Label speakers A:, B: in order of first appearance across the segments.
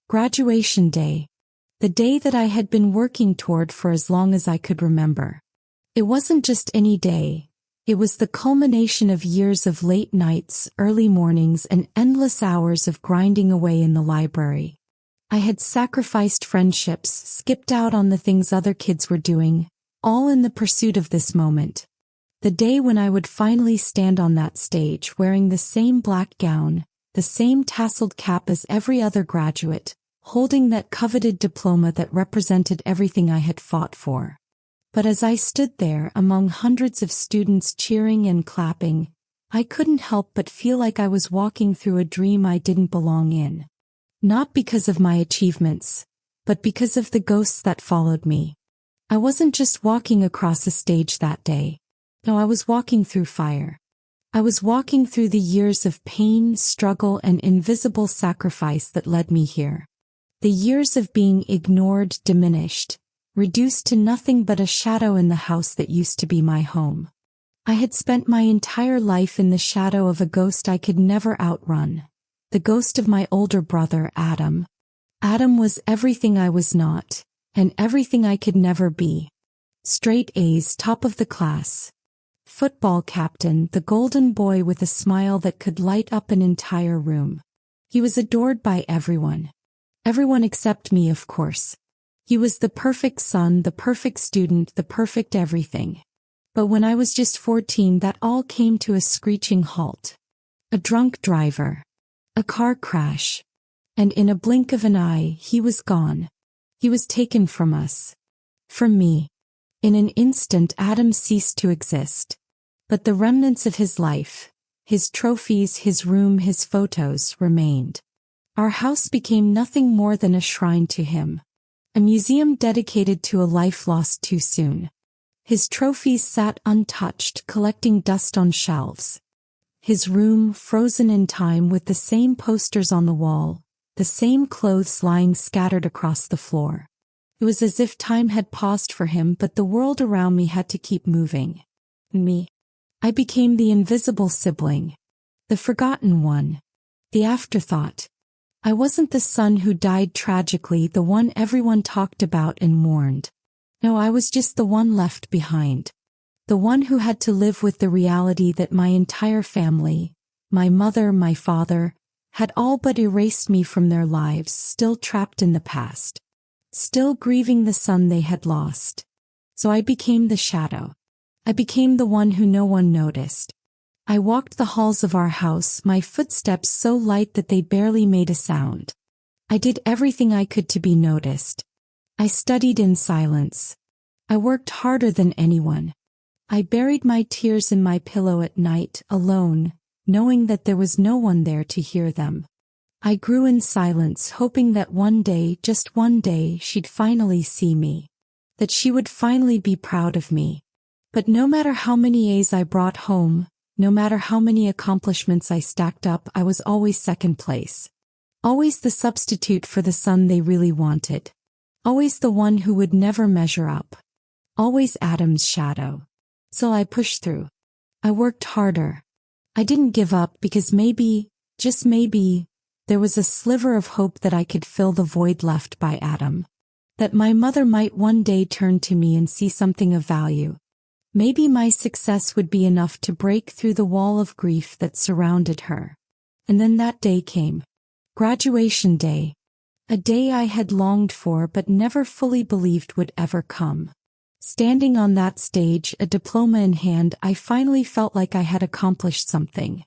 A: Graduation day. The day that I had been working toward for as long as I could remember. It wasn't just any day. It was the culmination of years of late nights, early mornings, and endless hours of grinding away in the library. I had sacrificed friendships, skipped out on the things other kids were doing, all in the pursuit of this moment. The day when I would finally stand on that stage wearing the same black gown, the same tasseled cap as every other graduate, holding that coveted diploma that represented everything I had fought for. But as I stood there among hundreds of students cheering and clapping, I couldn't help but feel like I was walking through a dream I didn't belong in. Not because of my achievements, but because of the ghosts that followed me. I wasn't just walking across a stage that day. No, I was walking through fire. I was walking through the years of pain, struggle, and invisible sacrifice that led me here. The years of being ignored, diminished, reduced to nothing but a shadow in the house that used to be my home. I had spent my entire life in the shadow of a ghost I could never outrun. The ghost of my older brother, Adam. Adam was everything I was not, and everything I could never be. Straight A's, top of the class. Football captain, the golden boy with a smile that could light up an entire room. He was adored by everyone. Everyone except me, of course. He was the perfect son, the perfect student, the perfect everything. But when I was just 14, that all came to a screeching halt. A drunk driver. A car crash. And in a blink of an eye, he was gone. He was taken from us. From me. In an instant, Adam ceased to exist. But the remnants of his life, his trophies, his room, his photos, remained. Our house became nothing more than a shrine to him. A museum dedicated to a life lost too soon. His trophies sat untouched, collecting dust on shelves. His room frozen in time with the same posters on the wall, the same clothes lying scattered across the floor. It was as if time had paused for him, but the world around me had to keep moving. Me. I became the invisible sibling. The forgotten one. The afterthought. I wasn't the son who died tragically, the one everyone talked about and mourned. No, I was just the one left behind. The one who had to live with the reality that my entire family, my mother, my father, had all but erased me from their lives, still trapped in the past. Still grieving the son they had lost. So I became the shadow. I became the one who no one noticed. I walked the halls of our house, my footsteps so light that they barely made a sound. I did everything I could to be noticed. I studied in silence. I worked harder than anyone. I buried my tears in my pillow at night, alone, knowing that there was no one there to hear them. I grew in silence, hoping that one day, just one day, she'd finally see me. That she would finally be proud of me. But no matter how many A's I brought home, no matter how many accomplishments I stacked up, I was always second place. Always the substitute for the son they really wanted. Always the one who would never measure up. Always Adam's shadow. So I pushed through. I worked harder. I didn't give up because maybe, just maybe, there was a sliver of hope that I could fill the void left by Adam. That my mother might one day turn to me and see something of value. Maybe my success would be enough to break through the wall of grief that surrounded her. And then that day came. Graduation day. A day I had longed for but never fully believed would ever come. Standing on that stage, a diploma in hand, I finally felt like I had accomplished something.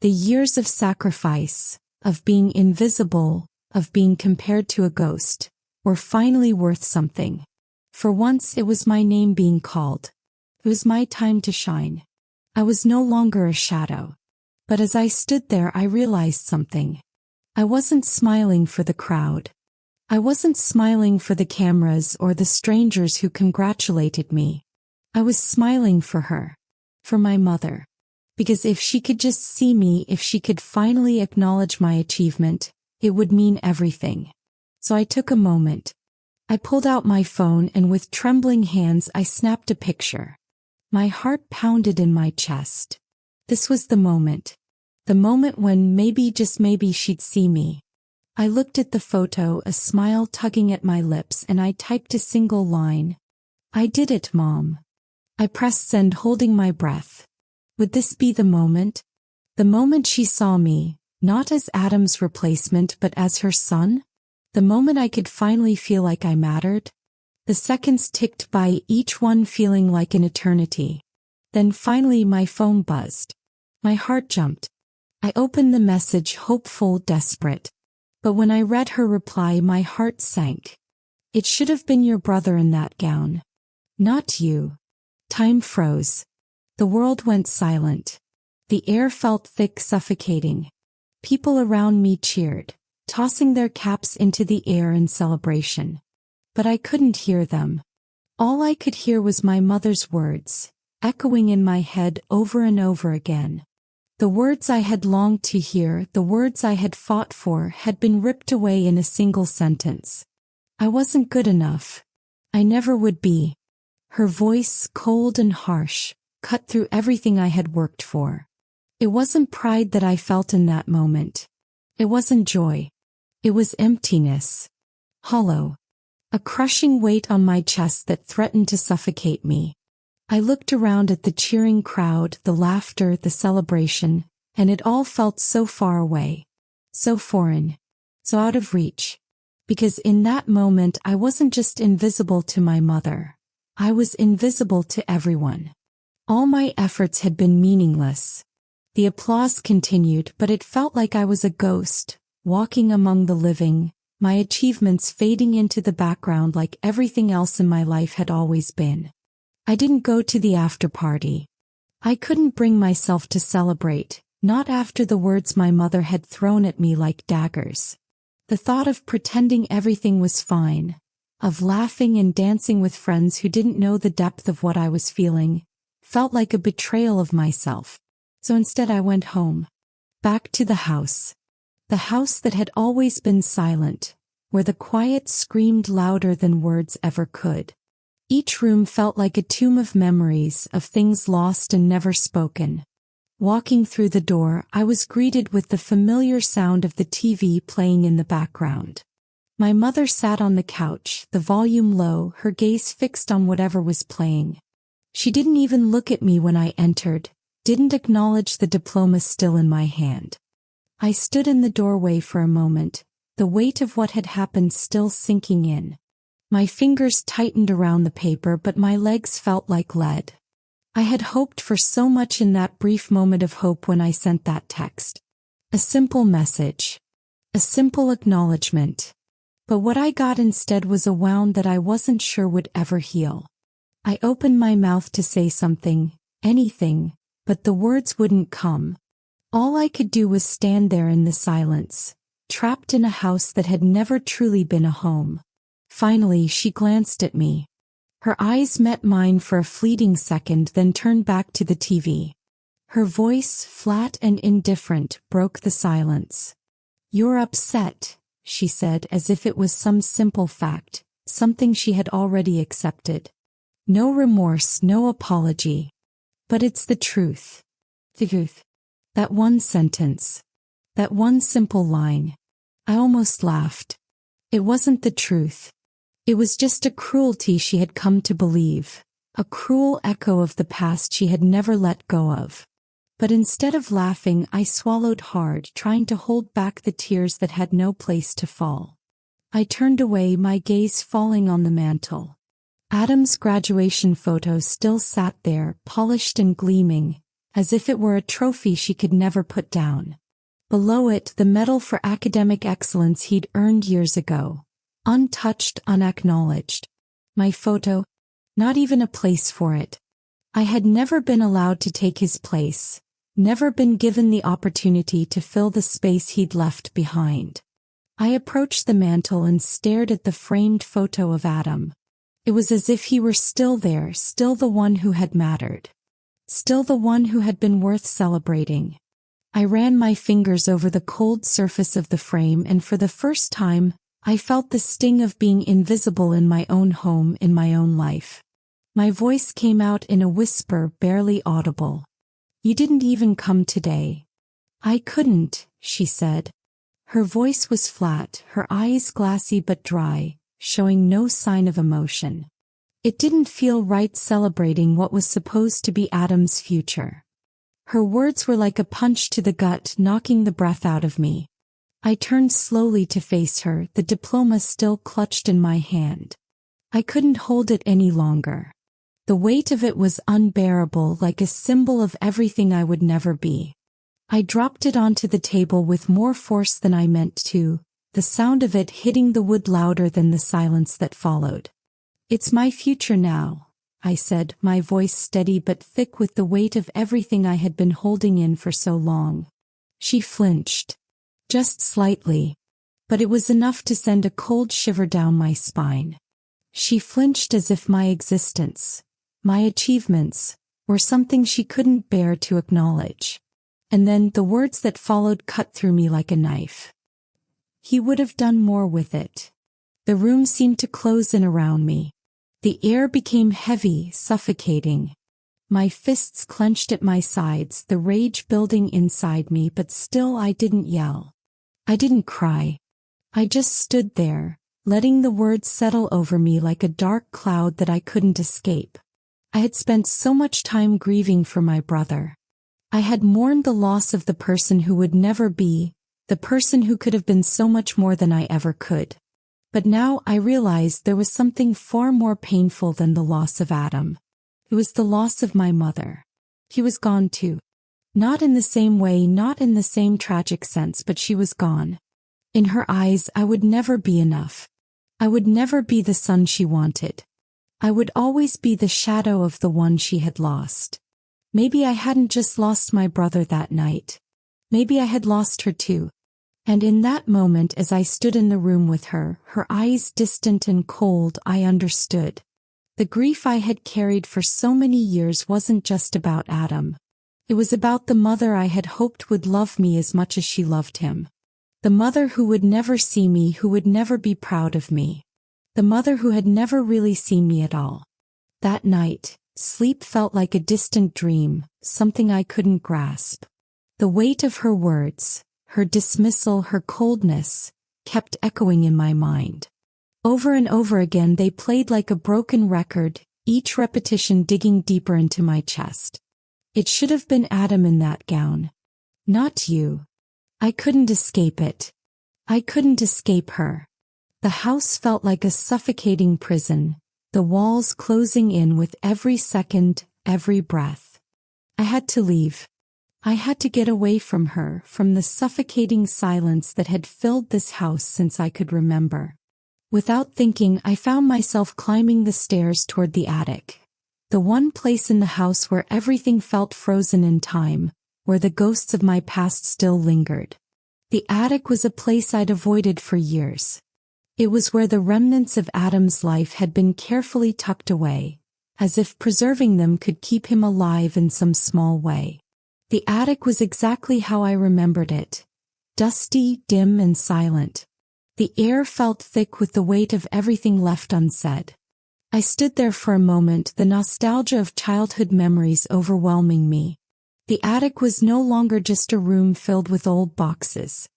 A: The years of sacrifice, of being invisible, of being compared to a ghost, were finally worth something. For once it was my name being called. It was my time to shine. I was no longer a shadow. But as I stood there, I realized something. I wasn't smiling for the crowd. I wasn't smiling for the cameras or the strangers who congratulated me. I was smiling for her. For my mother. Because if she could just see me, if she could finally acknowledge my achievement, it would mean everything. So I took a moment. I pulled out my phone and with trembling hands I snapped a picture. My heart pounded in my chest. This was the moment. The moment when maybe, just maybe, she'd see me. I looked at the photo, a smile tugging at my lips, and I typed a single line. I did it, Mom. I pressed send, holding my breath. Would this be the moment? The moment she saw me, not as Adam's replacement but as her son? The moment I could finally feel like I mattered? The seconds ticked by, each one feeling like an eternity. Then finally my phone buzzed. My heart jumped. I opened the message, hopeful, desperate. But when I read her reply, my heart sank. It should have been your brother in that gown. Not you. Time froze. The world went silent. The air felt thick, suffocating. People around me cheered, tossing their caps into the air in celebration. But I couldn't hear them. All I could hear was my mother's words, echoing in my head over and over again. The words I had longed to hear, the words I had fought for, had been ripped away in a single sentence. I wasn't good enough. I never would be. Her voice, cold and harsh, cut through everything I had worked for. It wasn't pride that I felt in that moment. It wasn't joy. It was emptiness. Hollow. A crushing weight on my chest that threatened to suffocate me. I looked around at the cheering crowd, the laughter, the celebration, and it all felt so far away. So foreign. So out of reach. Because in that moment I wasn't just invisible to my mother. I was invisible to everyone. All my efforts had been meaningless. The applause continued, but it felt like I was a ghost, walking among the living, my achievements fading into the background like everything else in my life had always been. I didn't go to the after party. I couldn't bring myself to celebrate, not after the words my mother had thrown at me like daggers. The thought of pretending everything was fine, of laughing and dancing with friends who didn't know the depth of what I was feeling, felt like a betrayal of myself. So instead I went home. Back to the house. The house that had always been silent, where the quiet screamed louder than words ever could. Each room felt like a tomb of memories, of things lost and never spoken. Walking through the door, I was greeted with the familiar sound of the TV playing in the background. My mother sat on the couch, the volume low, her gaze fixed on whatever was playing. She didn't even look at me when I entered, didn't acknowledge the diploma still in my hand. I stood in the doorway for a moment, the weight of what had happened still sinking in. My fingers tightened around the paper, but my legs felt like lead. I had hoped for so much in that brief moment of hope when I sent that text. A simple message. A simple acknowledgement. But what I got instead was a wound that I wasn't sure would ever heal. I opened my mouth to say something, anything, but the words wouldn't come. All I could do was stand there in the silence, trapped in a house that had never truly been a home. Finally, she glanced at me. Her eyes met mine for a fleeting second, then turned back to the TV. Her voice, flat and indifferent, broke the silence. "You're upset," she said, as if it was some simple fact, something she had already accepted. No remorse, no apology. But it's the truth. The truth. That one sentence. That one simple line. I almost laughed. It wasn't the truth. It was just a cruelty she had come to believe, a cruel echo of the past she had never let go of. But instead of laughing, I swallowed hard, trying to hold back the tears that had no place to fall. I turned away, my gaze falling on the mantel. Adam's graduation photo still sat there, polished and gleaming, as if it were a trophy she could never put down. Below it, the medal for academic excellence he'd earned years ago. Untouched, unacknowledged. My photo, not even a place for it. I had never been allowed to take his place, never been given the opportunity to fill the space he'd left behind. I approached the mantel and stared at the framed photo of Adam. It was as if he were still there, still the one who had mattered. Still the one who had been worth celebrating. I ran my fingers over the cold surface of the frame, and for the first time, I felt the sting of being invisible in my own home, in my own life. My voice came out in a whisper, barely audible. "You didn't even come today." "I couldn't," she said. Her voice was flat, her eyes glassy but dry, showing no sign of emotion. It didn't feel right celebrating what was supposed to be Adam's future. Her words were like a punch to the gut, knocking the breath out of me. I turned slowly to face her, the diploma still clutched in my hand. I couldn't hold it any longer. The weight of it was unbearable, like a symbol of everything I would never be. I dropped it onto the table with more force than I meant to, the sound of it hitting the wood louder than the silence that followed. "It's my future now," I said, my voice steady but thick with the weight of everything I had been holding in for so long. She flinched. Just slightly. But it was enough to send a cold shiver down my spine. She flinched as if my existence, my achievements, were something she couldn't bear to acknowledge. And then the words that followed cut through me like a knife. "He would have done more with it." The room seemed to close in around me. The air became heavy, suffocating. My fists clenched at my sides, the rage building inside me, but still I didn't yell. I didn't cry. I just stood there, letting the words settle over me like a dark cloud that I couldn't escape. I had spent so much time grieving for my brother. I had mourned the loss of the person who would never be, the person who could have been so much more than I ever could. But now I realized there was something far more painful than the loss of Adam. It was the loss of my mother. He was gone too. Not in the same way, not in the same tragic sense, but she was gone. In her eyes, I would never be enough. I would never be the son she wanted. I would always be the shadow of the one she had lost. Maybe I hadn't just lost my brother that night. Maybe I had lost her too. And in that moment, as I stood in the room with her, her eyes distant and cold, I understood. The grief I had carried for so many years wasn't just about Adam. It was about the mother I had hoped would love me as much as she loved him. The mother who would never see me, who would never be proud of me. The mother who had never really seen me at all. That night, sleep felt like a distant dream, something I couldn't grasp. The weight of her words, her dismissal, her coldness, kept echoing in my mind. Over and over again they played like a broken record, each repetition digging deeper into my chest. It should have been Adam in that gown. Not you. I couldn't escape it. I couldn't escape her. The house felt like a suffocating prison, the walls closing in with every second, every breath. I had to leave. I had to get away from her, from the suffocating silence that had filled this house since I could remember. Without thinking, I found myself climbing the stairs toward the attic. The one place in the house where everything felt frozen in time, where the ghosts of my past still lingered. The attic was a place I'd avoided for years. It was where the remnants of Adam's life had been carefully tucked away, as if preserving them could keep him alive in some small way. The attic was exactly how I remembered it. Dusty, dim, and silent. The air felt thick with the weight of everything left unsaid. I stood there for a moment, the nostalgia of childhood memories overwhelming me. The attic was no longer just a room filled with old boxes.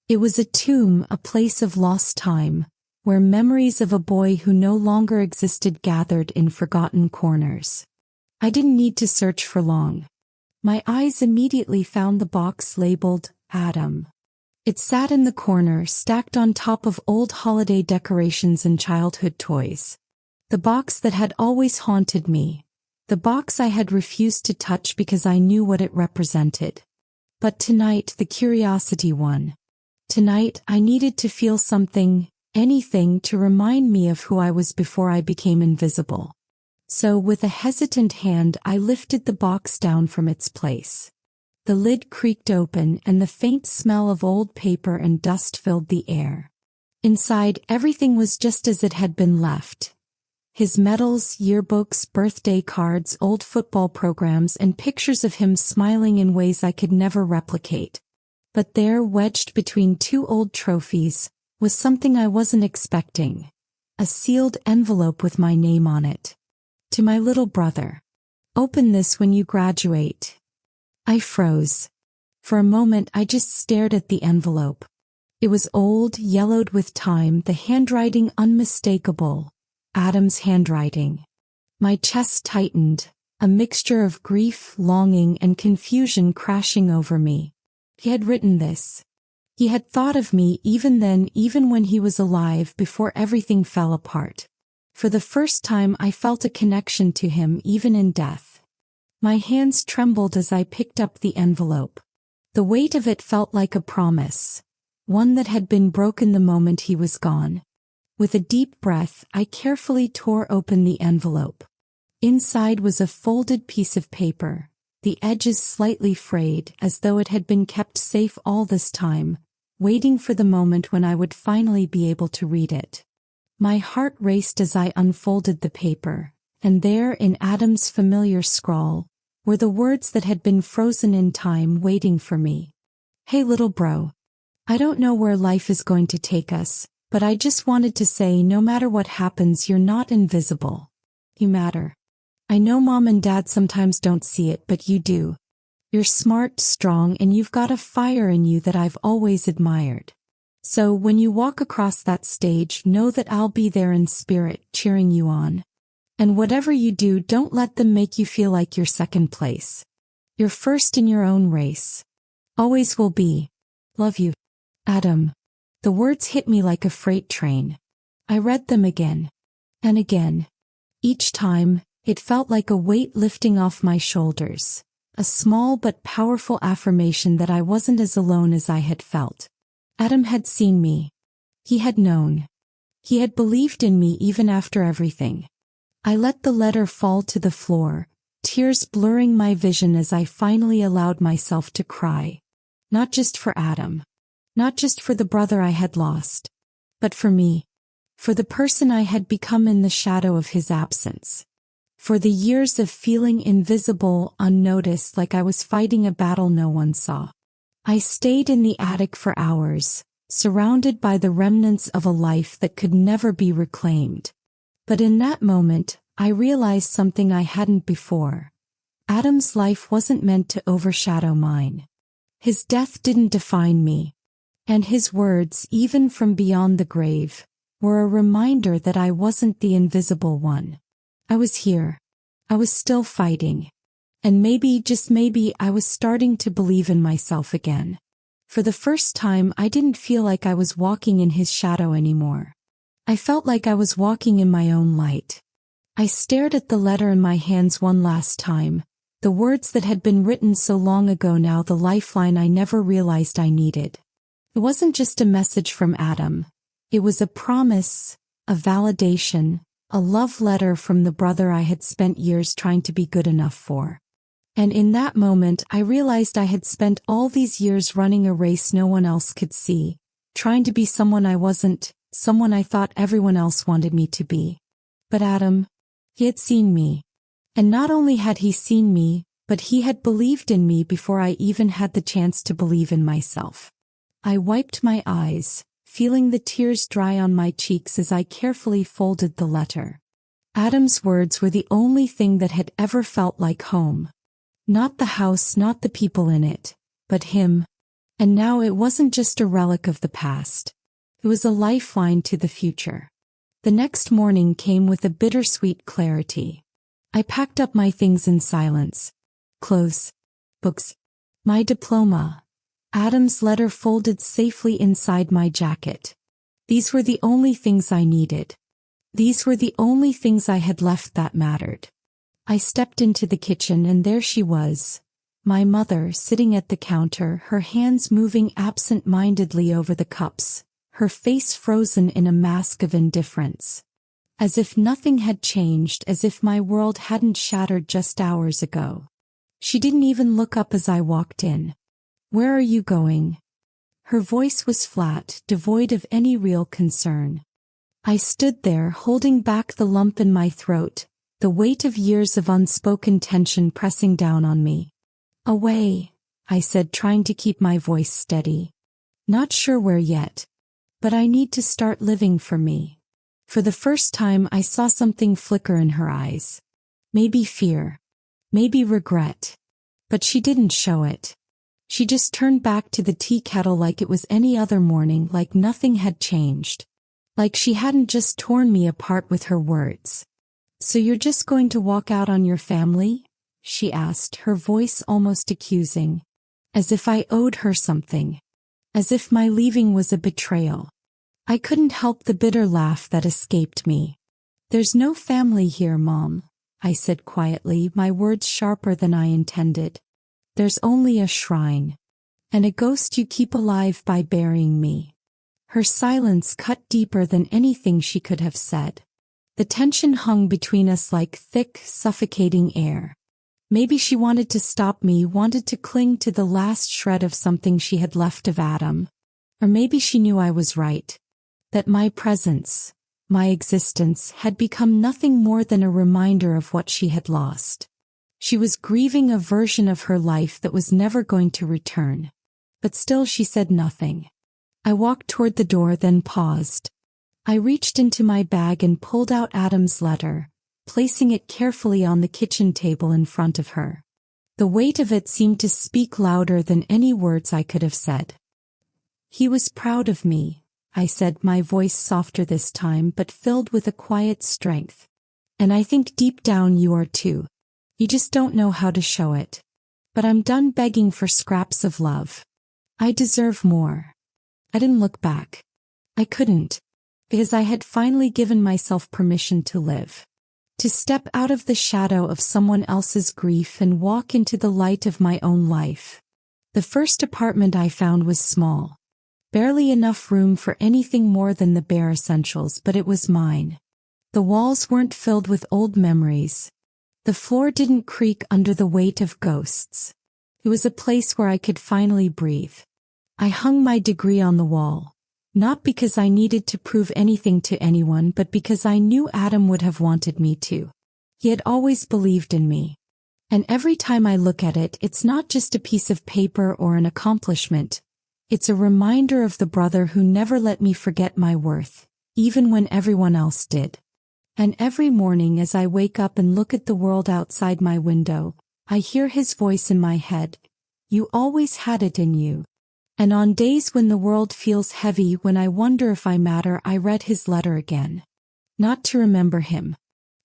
A: It was a tomb, a place of lost time, where memories of a boy who no longer existed gathered in forgotten corners. I didn't need to search for long. My eyes immediately found the box labeled Adam. It sat in the corner, stacked on top of old holiday decorations and childhood toys. The box that had always haunted me. The box I had refused to touch because I knew what it represented. But tonight the curiosity won. Tonight I needed to feel something, anything to remind me of who I was before I became invisible. So with a hesitant hand I lifted the box down from its place. The lid creaked open and the faint smell of old paper and dust filled the air. Inside, everything was just as it had been left. His medals, yearbooks, birthday cards, old football programs, and pictures of him smiling in ways I could never replicate. But there, wedged between two old trophies, was something I wasn't expecting. A sealed envelope with my name on it. To my little brother. "Open this when you graduate." I froze. For a moment I just stared at the envelope. It was old, yellowed with time, the handwriting unmistakable. Adam's handwriting. My chest tightened, a mixture of grief, longing, and confusion crashing over me. He had written this. He had thought of me even then, even when he was alive, before everything fell apart. For the first time I felt a connection to him even in death. My hands trembled as I picked up the envelope. The weight of it felt like a promise, one that had been broken the moment he was gone. With a deep breath, I carefully tore open the envelope. Inside was a folded piece of paper, the edges slightly frayed, as though it had been kept safe all this time, waiting for the moment when I would finally be able to read it. My heart raced as I unfolded the paper, and there, in Adam's familiar scrawl, were the words that had been frozen in time waiting for me. Hey little bro. I don't know where life is going to take us, but I just wanted to say no matter what happens, you're not invisible. You matter. I know mom and dad sometimes don't see it, but you do. You're smart, strong, and you've got a fire in you that I've always admired. So when you walk across that stage, know that I'll be there in spirit, cheering you on. And whatever you do, don't let them make you feel like you're second place. You're first in your own race. Always will be. Love you. Adam. The words hit me like a freight train. I read them again. And again. Each time, it felt like a weight lifting off my shoulders. A small but powerful affirmation that I wasn't as alone as I had felt. Adam had seen me. He had known. He had believed in me even after everything. I let the letter fall to the floor, tears blurring my vision as I finally allowed myself to cry. Not just for Adam. Not just for the brother I had lost. But for me. For the person I had become in the shadow of his absence. For the years of feeling invisible, unnoticed, like I was fighting a battle no one saw. I stayed in the attic for hours, surrounded by the remnants of a life that could never be reclaimed. But in that moment, I realized something I hadn't before. Adam's life wasn't meant to overshadow mine. His death didn't define me. And his words, even from beyond the grave, were a reminder that I wasn't the invisible one. I was here. I was still fighting. And maybe, just maybe, I was starting to believe in myself again. For the first time, I didn't feel like I was walking in his shadow anymore. I felt like I was walking in my own light. I stared at the letter in my hands one last time, the words that had been written so long ago, now the lifeline I never realized I needed. It wasn't just a message from Adam. It was a promise, a validation, a love letter from the brother I had spent years trying to be good enough for. And in that moment, I realized I had spent all these years running a race no one else could see, trying to be someone I wasn't, someone I thought everyone else wanted me to be. But Adam, he had seen me. And not only had he seen me, but he had believed in me before I even had the chance to believe in myself. I wiped my eyes, feeling the tears dry on my cheeks as I carefully folded the letter. Adam's words were the only thing that had ever felt like home. Not the house, not the people in it, but him. And now it wasn't just a relic of the past. It was a lifeline to the future. The next morning came with a bittersweet clarity. I packed up my things in silence. Clothes, books, my diploma, Adam's letter folded safely inside my jacket. These were the only things I needed. These were the only things I had left that mattered. I stepped into the kitchen and there she was, my mother sitting at the counter, her hands moving absent-mindedly over the cups, her face frozen in a mask of indifference. As if nothing had changed, as if my world hadn't shattered just hours ago. She didn't even look up as I walked in. "Where are you going?" Her voice was flat, devoid of any real concern. I stood there, holding back the lump in my throat, the weight of years of unspoken tension pressing down on me. "Away," I said, trying to keep my voice steady. "Not sure where yet. But I need to start living for me." For the first time I saw something flicker in her eyes. Maybe fear. Maybe regret. But she didn't show it. She just turned back to the tea kettle like it was any other morning, like nothing had changed. Like she hadn't just torn me apart with her words. "So you're just going to walk out on your family?" she asked, her voice almost accusing. As if I owed her something. As if my leaving was a betrayal. I couldn't help the bitter laugh that escaped me. "There's no family here, Mom," I said quietly, my words sharper than I intended. "There's only a shrine. And a ghost you keep alive by burying me." Her silence cut deeper than anything she could have said. The tension hung between us like thick, suffocating air. Maybe she wanted to stop me, wanted to cling to the last shred of something she had left of Adam. Or maybe she knew I was right. That my presence, my existence, had become nothing more than a reminder of what she had lost. She was grieving a version of her life that was never going to return. But still she said nothing. I walked toward the door, then paused. I reached into my bag and pulled out Adam's letter, placing it carefully on the kitchen table in front of her. The weight of it seemed to speak louder than any words I could have said. "He was proud of me," I said, my voice softer this time but filled with a quiet strength. "And I think deep down you are too. You just don't know how to show it. But I'm done begging for scraps of love. I deserve more." I didn't look back. I couldn't. Because I had finally given myself permission to live. To step out of the shadow of someone else's grief and walk into the light of my own life. The first apartment I found was small. Barely enough room for anything more than the bare essentials, but it was mine. The walls weren't filled with old memories. The floor didn't creak under the weight of ghosts. It was a place where I could finally breathe. I hung my degree on the wall. Not because I needed to prove anything to anyone, but because I knew Adam would have wanted me to. He had always believed in me. And every time I look at it, it's not just a piece of paper or an accomplishment. It's a reminder of the brother who never let me forget my worth, even when everyone else did. And every morning as I wake up and look at the world outside my window, I hear his voice in my head. "You always had it in you." And on days when the world feels heavy, when I wonder if I matter, I read his letter again. Not to remember him,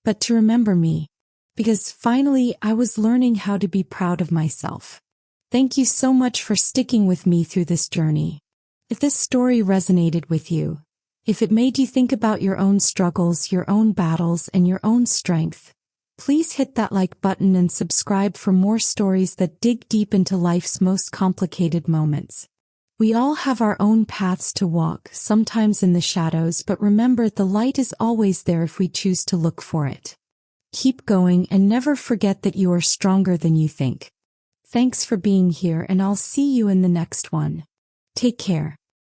A: but to remember me. Because finally I was learning how to be proud of myself. Thank you so much for sticking with me through this journey. If this story resonated with you, if it made you think about your own struggles, your own battles, and your own strength, please hit that like button and subscribe for more stories that dig deep into life's most complicated moments. We all have our own paths to walk, sometimes in the shadows, but remember, the light is always there if we choose to look for it. Keep going and never forget that you are stronger than you think. Thanks for being here, and I'll see you in the next one. Take care.